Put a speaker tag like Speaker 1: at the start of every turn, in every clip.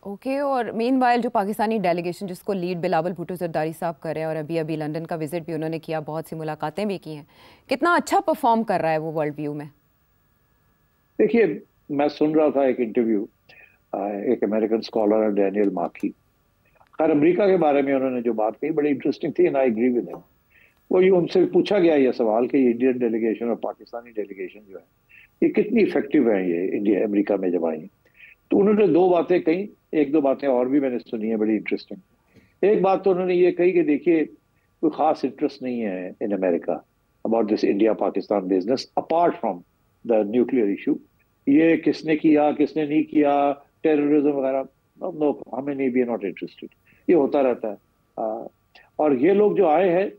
Speaker 1: Okay. और meanwhile जो Pakistani delegation जिसको लीड बिलावल भुट्टो जरदारी साहब कर रहे हैं और अभी अभी लंदन का विजिट भी उन्होंने किया, बहुत सी मुलाकातें भी की हैं, कितना अच्छा परफॉर्म कर रहा है वो वर्ल्ड व्यू में?
Speaker 2: देखिए, मैं सुन रहा था एक इंटरव्यू, एक अमेरिकन स्कॉलर है डैनियल मार्की। खैर, अमेरिका के बारे में उन्होंने जो बात कही बड़ी इंटरेस्टिंग थी and I agree with him. वो ये उनसे पूछा गया ये सवाल कि इंडियन डेलीगेशन और पाकिस्तानी डेलीगेशन जो है ये कितनी इफेक्टिव है ये इंडिया अमेरिका में जब आई। तो उन्होंने दो बातें कही, एक दो बातें और भी मैंने सुनी है बड़ी इंटरेस्टिंग। एक बात तो उन्होंने ये कही कि देखिए, कोई खास इंटरेस्ट नहीं है in America about this India Pakistan business apart from the nuclear issue. ये किसने किया किसने नहीं किया, टेररिज्म वगैरह, नो, हमें नहीं, बी नॉट इंटरेस्टेड। ये होता रहता है। और ये लोग जो आए हैं,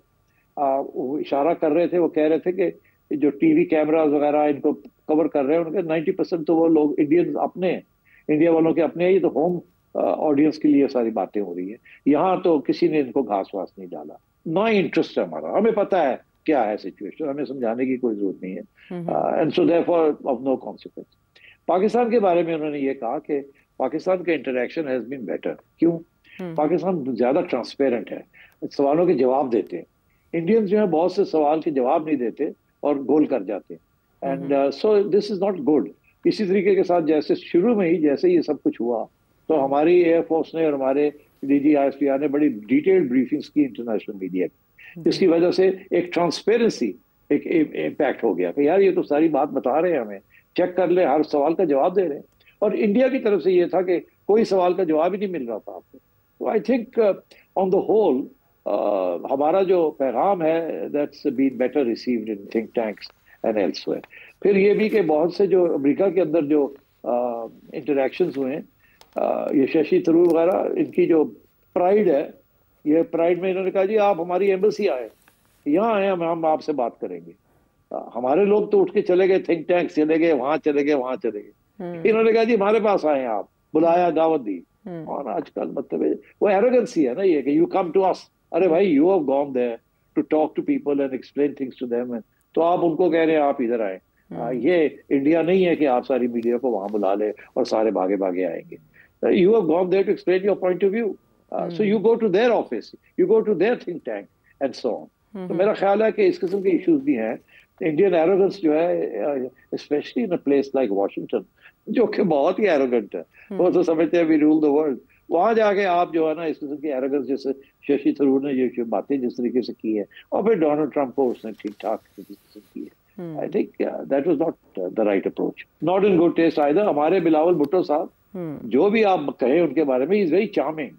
Speaker 2: वो इशारा कर रहे थे, वो कह रहे थे कि जो टीवी कैमरास वगैरह इनको कवर कर रहे हैं उनके 90% तो वो लोग इंडियंस अपने हैं, इंडिया वालों के अपने हैं। ये तो होम ऑडियंस के लिए सारी बातें हो रही है। यहाँ तो किसी ने इनको घास वास नहीं डाला, ना इंटरेस्ट है हमारा, हमें पता है क्या है सिचुएशन, हमें समझाने की कोई जरूरत नहीं है। And so therefore of no consequence. Pakistan के बारे में उन्होंने ये कहा कि पाकिस्तान का इंटरेक्शन हैज बीन बेटर। क्यों? पाकिस्तान ज्यादा ट्रांसपेरेंट है, सवालों के जवाब देते हैं। इंडियंस जो है बहुत से सवाल के जवाब नहीं देते और गोल कर जाते हैं। And so this is not good. इसी तरीके के साथ जैसे शुरू में ही जैसे ये सब कुछ हुआ तो हमारी एयरफोर्स ने और हमारे DGISPR ने बड़ी डिटेल्ड ब्रीफिंग्स की इंटरनेशनल मीडिया की, जिसकी वजह से एक ट्रांसपेरेंसी, एक इम्पैक्ट हो गया कि यार ये तो सारी बात बता रहे हैं, हमें चेक कर ले, हर सवाल का जवाब दे रहे हैं। और इंडिया की तरफ से ये था कि कोई सवाल का जवाब ही नहीं मिल रहा था आपको। तो I think on the whole हमारा जो पैगाम है that's been better received in think tanks and elsewhere. फिर ये भी कि बहुत से जो अमेरिका के अंदर जो इंटरेक्शंस हुए हैं, ये शशि थरूर वगैरह, इनकी जो प्राइड है, ये प्राइड में इन्होंने कहा जी आप हमारी एम्बेसी आए, यहाँ आए, हम आपसे बात करेंगे। हमारे लोग तो उठ के चले गए, थिंक टैंक चले गए, वहां चले गए, वहां चले गए। इन्होंने कहा जी हमारे पास आए, आप बुलाया, दावत दी। और आजकल मतलब वो एरोगेंसी है ना ये कि यू कम टू अस। अरे भाई, you have gone there to talk to people and explain things to them, तो आप उनको कह रहे हैं आप इधर आए। ये इंडिया नहीं है कि आप सारी मीडिया को वहां बुला ले और सारे भागे भागे आएंगे। You have gone there to explain your point of view, so you go to their office, you go to their think tank and so on. तो मेरा ख्याल है कि इस किस्म के इश्यूज भी हैं। इंडियन एरोगेंस जो है, specially in a place like Washington, जो कि बहुत ही एरोगेंट है, वो तो समझते हैं वी रूल द वर्ल्ड। वहां जाके आप जो है ना इस किस्म की एरोगेंस, जैसे शशि थरूर ने ये बातें जिस तरीके से की है, और फिर डोनाल्ड ट्रंप को उसने ठीक ठाक किस्म की है, I think that was not the right approach, not in good taste either. हमारे बिलावल भुट्टो साहब, जो भी आप कहें उनके बारे में, he is very charming,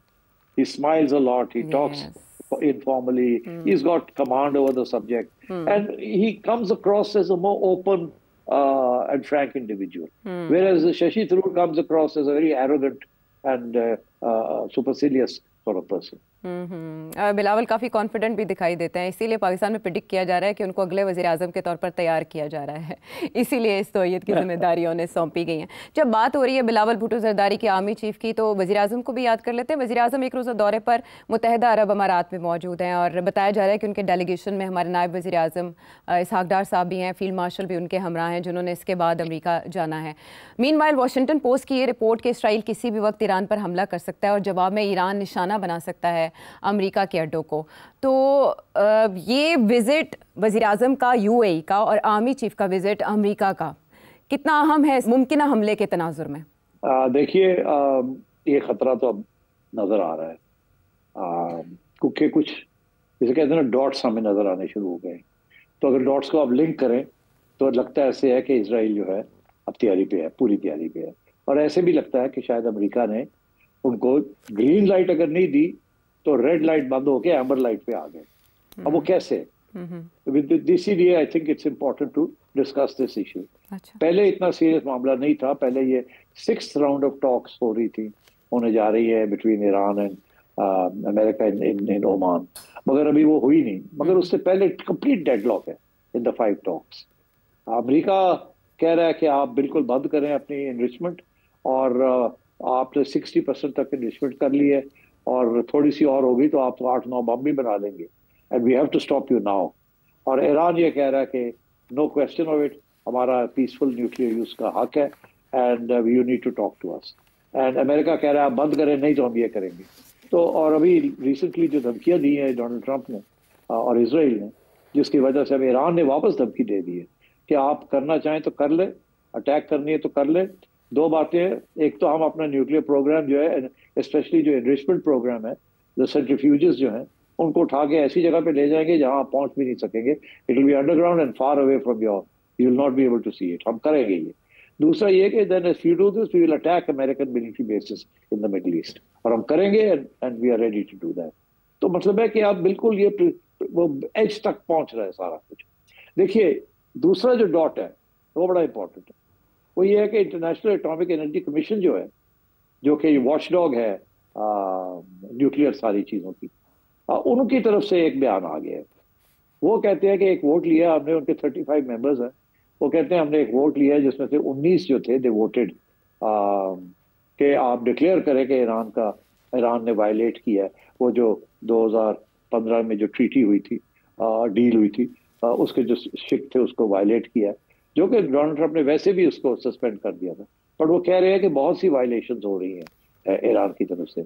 Speaker 2: he smiles a lot, he talks informally, he's got command over the subject, and he comes across as a more open and frank individual, whereas Shashi Tharoor comes across as a very arrogant and supercilious sort of person.
Speaker 1: Bilawal काफ़ी confident भी दिखाई देते हैं, इसीलिए पाकिस्तान में predict किया जा रहा है कि उनको अगले वज़ीर आज़म के तौर पर तैयार किया जा रहा है, इसीलिए इस तौहीद की जिम्मेदारियों ने सौंपी गई हैं। जब बात हो रही है बिलावल भुट्टो जरदारी के आर्मी चीफ की, तो वज़ीर आज़म को भी याद कर लेते हैं। वज़ीर आज़म एक रोज़ा दौरे पर मुत्तहिदा अरब अमारात में मौजूद हैं और बताया जा रहा है कि उनके डेलीगेशन में हमारे नायब वज़ीर आज़म इसहाक डार साहब भी हैं, फील्ड मार्शल भी उनके हमरा हैं, जिन्होंने इसके बाद अमेरिका जाना है। मीनवाइल वॉशिंगटन पोस्ट की ये रिपोर्ट कि इसराइल किसी भी वक्त ईरान पर हमला कर सकता है और जवाब में ईरान निशाना बना सकता है अमेरिका के अड्डों को। तो ये विजिट वज़ीर आज़म का UAE का और आर्मी चीफ का विजिट अमेरिका का कितना अहम है मुमकिन हमले के तनाजुर में?
Speaker 2: देखिए, ये खतरा तो अब नजर आ रहा है, क्योंकि कुछ जैसे कहते हैं ना, डॉट्स हमें नजर आने शुरू हो गए। तो अगर डॉट्स को आप लिंक करें तो लगता है ऐसे है कि इसराइल जो है अब तैयारी पे है, पूरी तैयारी पे है। और ऐसे भी लगता है कि शायद अमेरिका ने उनको ग्रीन लाइट अगर नहीं दी तो रेड लाइट बंद होके एम्बर लाइट पे आ गए। अब वो कैसे? विद इसीलिए I think it's important to discuss this issue. पहले इतना सीरियस मामला नहीं था, पहले ये 6th राउंड ऑफ टॉक्स हो रही थी, होने जा रही है between Iran and America in Oman, मगर अभी वो हुई नहीं। मगर उससे पहले कंप्लीट डेडलॉक है इन द 5 टॉक्स। अमेरिका कह रहा है कि आप बिल्कुल बंद करें अपनी इन्रिचमेंट, और आपने 60% तक इन्रिचमेंट कर ली है, और थोड़ी सी और होगी तो आप तो 8-9 बम भी बना लेंगे, and we have to stop you now. और ईरान ये कह रहा है कि नो क्वेश्चन ऑफ इट, हमारा पीसफुल न्यूक्लियर यूज का हक है, and you need to talk to us. And America कह रहा है आप बंद करें, नहीं तो हम ये करेंगे। तो और अभी रिसेंटली जो धमकियां दी हैं डोनाल्ड ट्रंप ने और इसराइल ने, जिसकी वजह से अब ईरान ने वापस धमकी दे दी है कि आप करना चाहें तो कर ले, अटैक करनी है तो कर ले। दो बातें, एक तो हम अपना न्यूक्लियर प्रोग्राम जो है, स्पेशली जो एनरिचमेंट प्रोग्राम है, जो सेंट्रीफ्यूजेस जो हैं, उनको उठा के ऐसी जगह पे ले जाएंगे जहां आप पहुंच भी नहीं सकेंगे। It will be underground and far away from your, you will not be able to see it. हम करेंगे ये। दूसरा ये कि then if you do this we will attack American military bases in the Middle East, और हम करेंगे and we are ready to do that. तो मतलब है कि आप बिल्कुल ये वो एज तक पहुंच रहा है सारा कुछ। देखिए दूसरा जो डॉट है वो बड़ा इंपॉर्टेंट है, वो ये है कि इंटरनेशनल एटॉमिक एनर्जी कमीशन जो है, जो कि वॉचडॉग है न्यूक्लियर सारी चीजों की, उनकी तरफ से एक बयान आ गया है। वो कहते हैं कि एक वोट लिया हमने, उनके 35 मेंबर्स हैं, वो कहते हैं हमने एक वोट लिया जिसमें से 19 जो थे दे वोटेड कि आप डिक्लेयर करें कि ईरान ने वायलेट किया है वो जो 2015 में जो ट्रीटी हुई थी, डील हुई थी, उसके जो शिक थे उसको वायलेट किया है, जो कि डोनाल्ड ट्रंप ने वैसे भी उसको सस्पेंड कर दिया था। पर वो कह रहे हैं कि बहुत सी वायलेशंस हो रही हैं ईरान की तरफ से,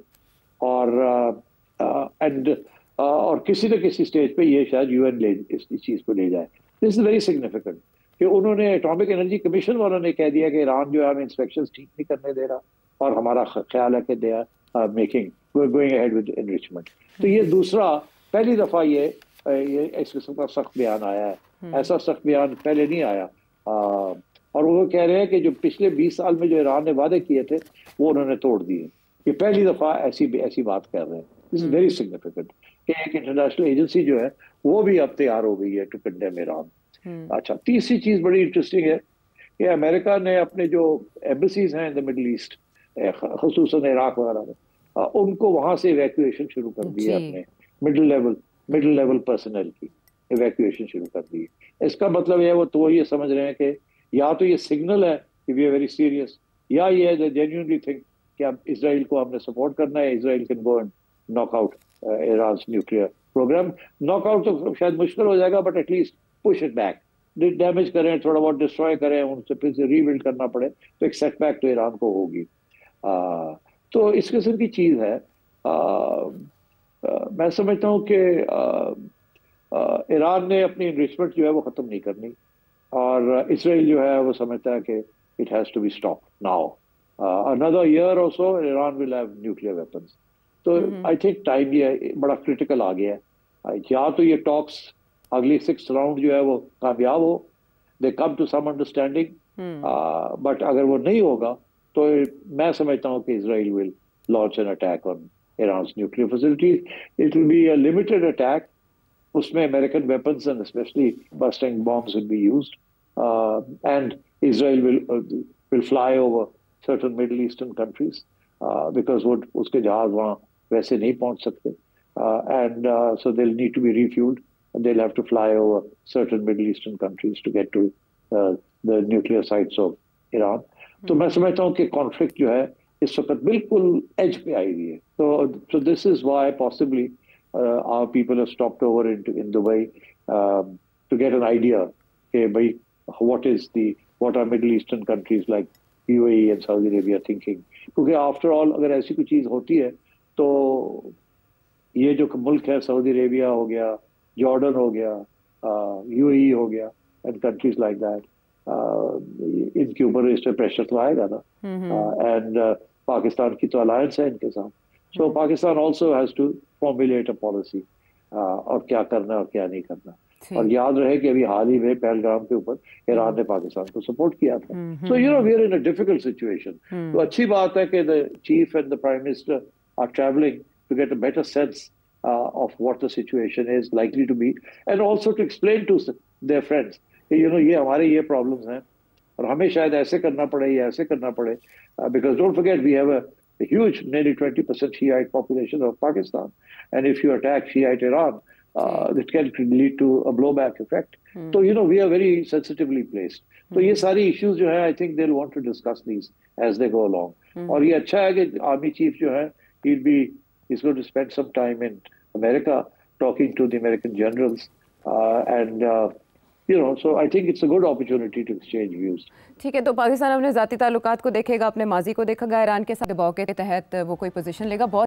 Speaker 2: और किसी न किसी स्टेज पे ये शायद यूएन इस चीज को ले जाए। दिस इज वेरी सिग्निफिकेंट कि उन्होंने एटॉमिक एनर्जी कमीशन वालों ने कह दिया कि ईरान जो है हमें इंस्पेक्शन ठीक नहीं करने दे रहा, और हमारा ख्याल है कि they are making going ahead with enrichment. तो ये दूसरा, पहली दफा ये इस किस्म का सख्त बयान आया है। ऐसा सख्त बयान पहले नहीं आया। और वो कह रहे हैं कि जो पिछले 20 साल में जो ईरान ने वादे किए थे वो उन्होंने तोड़ दिए। ये पहली दफा ऐसी बात कर रहे हैं। दिस इज वेरी सिग्निफिकेंट कि एक इंटरनेशनल एजेंसी जो है वो भी अब तैयार हो गई है टू कंडेम ईरान। अच्छा, तीसरी चीज बड़ी इंटरेस्टिंग है कि अमेरिका ने अपने जो एम्बेसीज हैं इन द मिडल ईस्ट, खसूसन इराक वगैरह में, उनको वहां से इवैक्यूएशन शुरू कर दी है। अपने मिडिल लेवल पर्सनल की इवैक्यूएशन शुरू कर दी है। इसका मतलब है वो तो ये समझ रहे हैं कि या तो ये सिग्नल है कि वी आर वेरी सीरियस, या ये है जेन्युइनली थिंक कि अब इसराइल को हमने सपोर्ट करना है, Israel can go and knock out Iran nuclear programme. Knockout तो शायद मुश्किल हो जाएगा, but at least push it back, damage करें, थोड़ा बहुत डिस्ट्रॉय करें, उनसे फिर से रीबिल्ड करना पड़े, तो एक सेटबैक तो ईरान को होगी। तो इस किस्म की चीज है। मैं समझता हूँ कि ईरान ने अपनी इन्रिचमेंट जो है वो खत्म नहीं करनी, और इसराइल जो है वो समझता है कि it has to be stop now. Another year और so Iran will have nuclear weapons. तो आई थिंक टाइम ये बड़ा क्रिटिकल आ गया है। या तो ये टॉक्स अगली 6th राउंड जो है वो कामयाब हो, they come to some understanding, but अगर वो नहीं होगा तो मैं समझता हूँ कि Israel will launch an attack on Iran nuclear facilities. It will be a limited attack, उसमें American weapons and specially busting bombs will be used, and Israel will fly over certain Middle Eastern countries because वो उसके जहाज वहाँ वैसे नहीं पहुंच सकते, and so they'll need to be refueled, and they'll have to fly over certain Middle Eastern countries to get to the nuclear sites of Iran. तो मैं समझता हूँ कि कॉन्फ्लिक्ट जो है इस वक्त बिल्कुल एज पे आई हुई है। So this is why possibly our people have stopped over in Dubai to get an idea कि भाई what are Middle Eastern countries like UAE and Saudi Arabia thinking, क्योंकि after all अगर ऐसी कोई चीज होती है तो ये जो मुल्क है, सऊदी अरेबिया हो गया, जॉर्डन हो गया, यूएई हो गया, एंड कंट्रीज लाइक दैट, इनके ऊपर इस पे प्रेशर तो आएगा ना। एंड पाकिस्तान की तो अलायंस है इनके साथ, so Pakistan also has to formulate a policy और क्या करना और क्या नहीं करना। और याद रहे कि अभी हाल ही में पहलगाम के ऊपर ईरान ने पाकिस्तान को सपोर्ट किया था। So you know we are in a difficult situation. तो अच्छी बात है कि the chief and the prime minister are travelling to get a better sense of what the situation is likely to be, and also to explain to their friends कि ये हमारे ये problems हैं और हमें शायद ऐसे करना पड़े या ऐसे करना पड़े, because don't forget we have a huge nearly 20% Shiite population of Pakistan, and if you attack Shiite Iran it can lead to a blowback effect. So we are very sensitively placed. तो ये सारी issues जो है I think they'll want to discuss these as they go along. और ये अच्छा है कि आर्मी चीफ जो है he's going to spend some time in America talking to the American generals, and so I think it's a good opportunity to exchange views.
Speaker 1: ठीक है, तो पाकिस्तान अपने ज़ाती ताल्लुकात को देखेगा, अपने माजी को देखेगा, ईरान के साथ दबाव के तहत वो कोई पोजीशन लेगा? बहुत